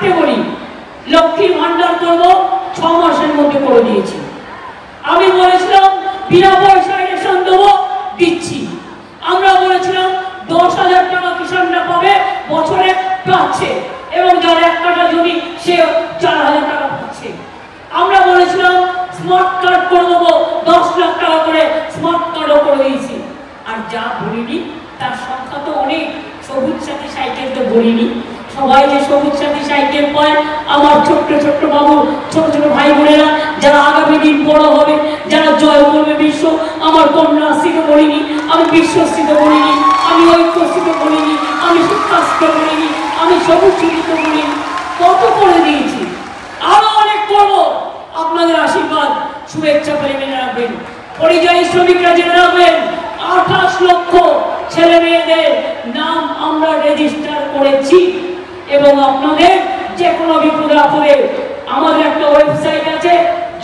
চারটে বলি, লক্ষ্মীর ভান্ডার করবো 6 মাসের মধ্যে করে দিয়েছি। আমি বলেছিলাম বিনা পয়সায় রেশন দেবো, দিচ্ছি। আমরা বলেছিলাম 10,000 টাকা কিষানরা পাবে, বছরে পাচ্ছে, এবং যার 1 কাঠা জমি সে 4,000 টাকা পাচ্ছে। আমরা বলেছিলাম স্মার্ট কার্ড করে দেবো, 10 লাখ টাকা করে স্মার্ট কার্ডও করে দিয়েছি। আর যা বলিনি তার সংখ্যা তো অনেক। সবুজ সাথী সাইকেল তো বলিনি, সবাই যে সবুজ সাথী সাইকেল পায়, আমার ছোট্ট ছোট্ট বাবু, ছোট ছোট ভাই বোনেরা যারা আগামী দিন বড় হবে, যারা জয় করবে বিশ্ব, আমার কন্যাশ্রীকে বলিনি, আমি বিশ্বশ্রীতে বলিনি, আমি ঐক্যশ্রীতে বলিনি, আমি শিক্ষাশ্রীতে বলিনি, আমি সবুজ সাথীতে বলিনি। কত করে দিয়েছি, আরো অনেক করবো। আপনাদের আশীর্বাদ শুভেচ্ছা পেলে মেনে রাখবেন। পরিযায়ী শ্রমিকরা জেনে রাখবেন, 28 লক্ষ ছেলে মেয়েদের নাম আমরা রেজিস্টার করেছি। এবং আপনাদের যে কোনো বিপদে আপদে আমাদের একটা ওয়েবসাইট আছে,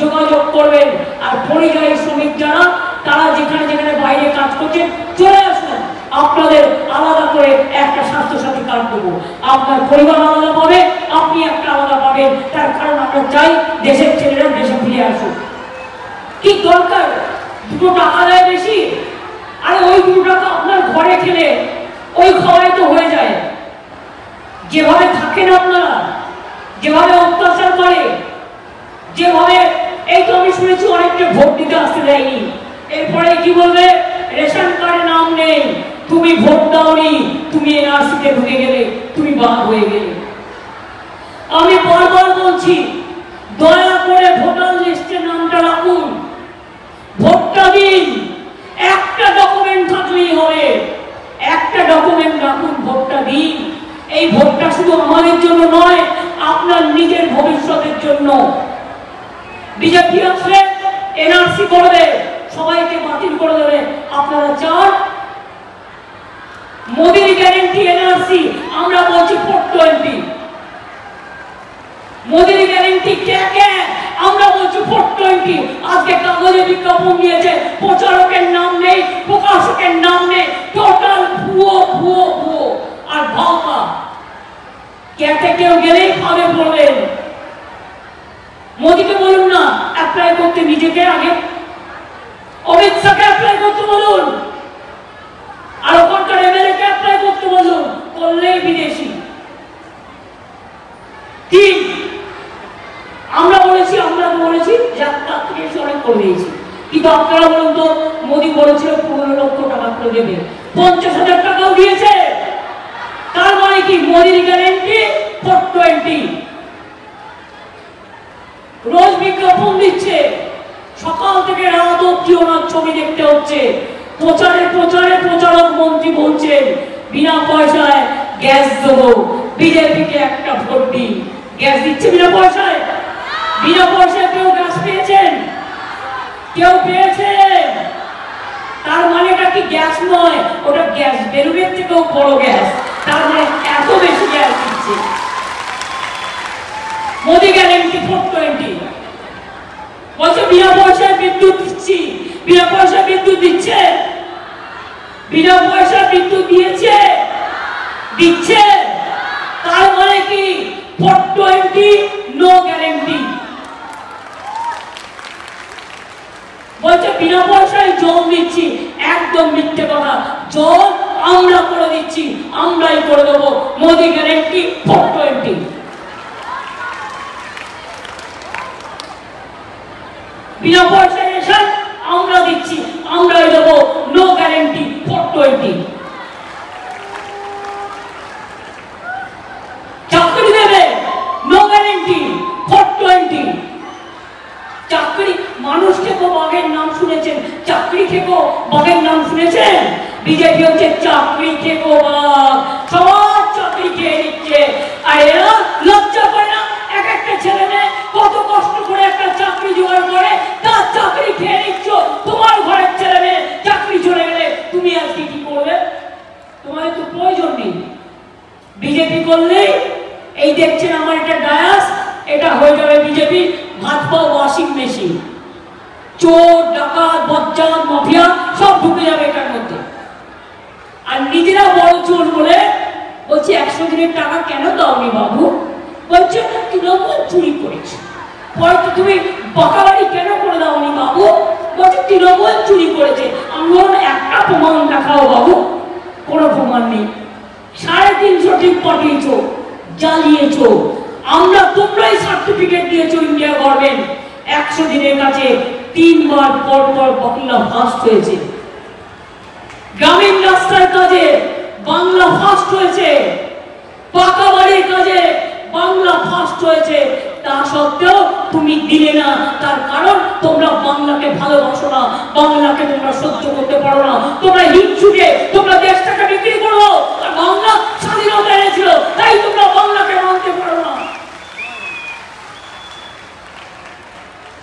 যোগাযোগ করবেন। আর পরিযায়ী শ্রমিক যারা, তারা যেখানে যেখানে বাইরে কাজ করছেন চলে আসুন, আপনাদের আলাদা করে একটা স্বাস্থ্যসাথী কার্ড দেবো। আপনার পরিবার আলাদা পাবে, আপনি একটা আলাদা পাবেন। তার কারণ আমরা চাই দেশের ছেলেরা দেশে ফিরে আসুক। কি দরকার 2 টাকা দেয় বেশি? আরে ওই 2 টাকা আপনার ঘরে খেলে ওই খাওয়াই তো হয়ে যায়। যেভাবে থাকেন আপনারা, যেভাবে অত্যাচার করে, যেভাবে, এই তো আমি শুনেছি অনেকটা ভোট দিতে আসতে দেয়নি, এরপরে কি বলবে, রেশন কার্ডে নাম নেই, তুমি ভোট দাওনি, তুমি এনআরসিতে ঢুকে গেলে, তুমি বাদ হয়ে গেলে। আমি বারবার বলছি, দয়া করে ভোটার লিস্টে নামটা রাখুন, ভোটটা দিন। একটা ডকুমেন্ট থাকলেই হবে, একটা ডকুমেন্ট রাখুন, ভোটটা দিন। এই ভোটটা শুধু আমাদের জন্য নয়, আপনার নিজের ভবিষ্যতের জন্য। বিজেপি আসলে এনআরসি করবে, সবাইকে বাতিল করে দেবে। আপনারা চান মোদির গ্যারেন্টি এনআরসি, আমরা বলছি 420। মোদির গ্যারেন্টি কে কে, আমরা বলছি 420। আজকে কাগজে বিজ্ঞাপন দিয়েছে, প্রচারকের নাম নেই, প্রকাশকের নাম নেই, টোটাল ভুয়ো ভুয়ো ভুয়ো। আর ভাওতা কে কেউ গেলেই ভাবে বলবেন। মোদিকে বলুন না অ্যাপ্লাই করতে, নিজেকে আগে। অমিত শাহকে অ্যাপ্লাই করতে বলুন, আর ওখানকার এমএলএ কে অ্যাপ্লাই করতে বলুন, করলেই বিদেশি। 3, আমরা বলেছি যাত্রা থেকে অনেক করে দিয়েছি, কিন্তু আপনারা বলুন তো, মোদি বলেছিল 15 লক্ষ টাকা করে দেবে, 50,000 টাকাও দিয়েছে। তার মানে কি, মোদির গ্যারেন্টি 420। রোজ বিজ্ঞাপন দিচ্ছে, সকাল থেকে রাত অব্দি ওনার ছবি দেখতে হচ্ছে। প্রচারে প্রচারে প্রচারক মন্ত্রী বলছেন বিনা পয়সায় গ্যাস দেবো, বিজেপিকে একটা ভোট দিন। গ্যাস দিচ্ছে বিনা পয়সায়? বিনা পয়সায় কেউ গ্যাস পেয়েছেন? কেউ পেয়েছেন? তার মানেটা কি গ্যাস নয়, ওটা গ্যাস বেলুনের থেকেও বড় গ্যাস। তার মানে এত বেশি গ্যাস দিচ্ছে। মোদি গ্যারেন্টি 420 বলছে বিনা পয়সায় বিদ্যুৎ দিচ্ছি। বিনা পয়সায় বিদ্যুৎ দিচ্ছে? বিনা পয়সায় বিদ্যুৎ দিয়েছে? দিচ্ছে? তার মানে কি 420 নো গ্যারেন্টি। বলছে বিনা পয়সায় জল দিচ্ছি, একদম মিথ্যে কথা। জল আমরা করে দিচ্ছি, আমরাই করে দেবো। মোদি গ্যারেন্টি 420। বিনা পয়সায় রেশন আমরা দিচ্ছি, আমরাই দেবো, নো গ্যারেন্টি 420। চাকরি দেবে, নো গ্যারেন্টি 420। চাকরি, মানুষ থেকেও বাঘের নাম শুনেছেন, চাকরি থেকেও বাঘের নাম শুনেছেন? বিজেপি হচ্ছে চাকরি থেকেও বাঘ, সবার চাকরি খেয়ে নিচ্ছে। আর এরা লজ্জা করে না? এক একটা ছেলে মেয়ে কত কষ্ট করে একটা চাকরি জোগাড় করে, তার চাকরি খেয়ে নিচ্ছ। তোমার ঘরের ছেলে মেয়ে চাকরি চলে গেলে তুমি আজকে কি করবে? তোমাদের তো প্রয়োজন নেই। বিজেপি করলেই, এই দেখছেন আমার একটা ডায়াস, এটা হয়ে যাবে বিজেপি ভাত পাও ওয়াশিং মেশিন। চোর ডাকাত বজ্জাত মাফিয়া সব ঢুকে যাবে এটার মধ্যে। আর নিজেরা বড় চোর বলে বলছি 100 দিনের টাকা কেন দাওনি বাবু? বলছে তৃণমূল চুরি করেছে। পরে তুমি বাঁকাবাড়ি কেন করে দাওনি বাবু? বলছে তৃণমূল চুরি করেছে। আমি বললাম একটা প্রমাণ দেখাও বাবু। কোনো প্রমাণ নেই। 350 টিপ পাঠিয়েছ, জ্বালিয়েছ। আমরা তোমরাই সার্টিফিকেট দিয়েছো ইন্ডিয়া গভর্নমেন্ট। 100 দিনের কাছে 3 বার পর পর বাংলা ফার্স্ট হয়েছে। গ্রামীণ রাস্তার কাজে বাংলা ফার্স্ট হয়েছে, পাকা বাড়ির কাজে বাংলা ফার্স্ট হয়েছে। তা সত্ত্বেও তুমি দিলে না। তার কারণ তোমরা বাংলাকে ভালোবাসো না, বাংলাকে তোমরা সহ্য করতে পারো না। তোমরা হিংসুকে তোমরা দেশটাকে বিক্রি করো। আর বাংলা স্বাধীনতা এনেছিল, তাই তোমরা বাংলাকে মানতে পারো না।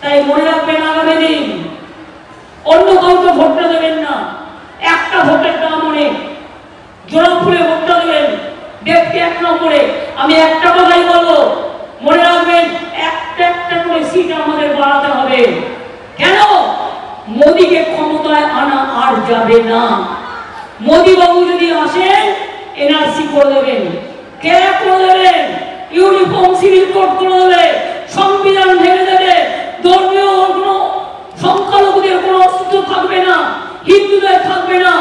তাই মনে রাখবেন, আগামী দিন অন্য কাউকে ভোটটা দেবেন না। একটা ভোটের দাম অনেক। জোড়াফুলে ভোটটা দেবেন, ব্যক্তি 1 নম্বরে। আমি একটা কথাই বলবো, মনে রাখবেন একটা একটা করে সিট আমাদের বাড়াতে হবে। কেন? মোদিকে ক্ষমতায় আনা আর যাবে না। মোদি বাবু যদি আসেন, এনআরসি করে দেবেন, কে করে দেবেন, ইউনিফর্ম সিভিল কোড করে দেবে, সংবিধান ভেঙে দেবে, ধর্মীয় কোনো সংখ্যালঘুদের কোনো অস্তিত্ব থাকবে না, হিন্দুদের থাকবে না,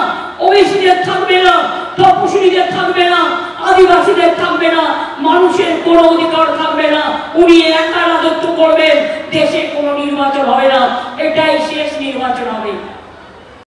ওবিসিদের থাকবে না, তপশিলীদের থাকবে না, আদিবাসীদের থাকবে না, মানুষের কোনো অধিকার থাকবে না। উনি একা রাজত্ব করবেন, দেশে কোনো নির্বাচন হবে না। এটাই শেষ নির্বাচন হবে।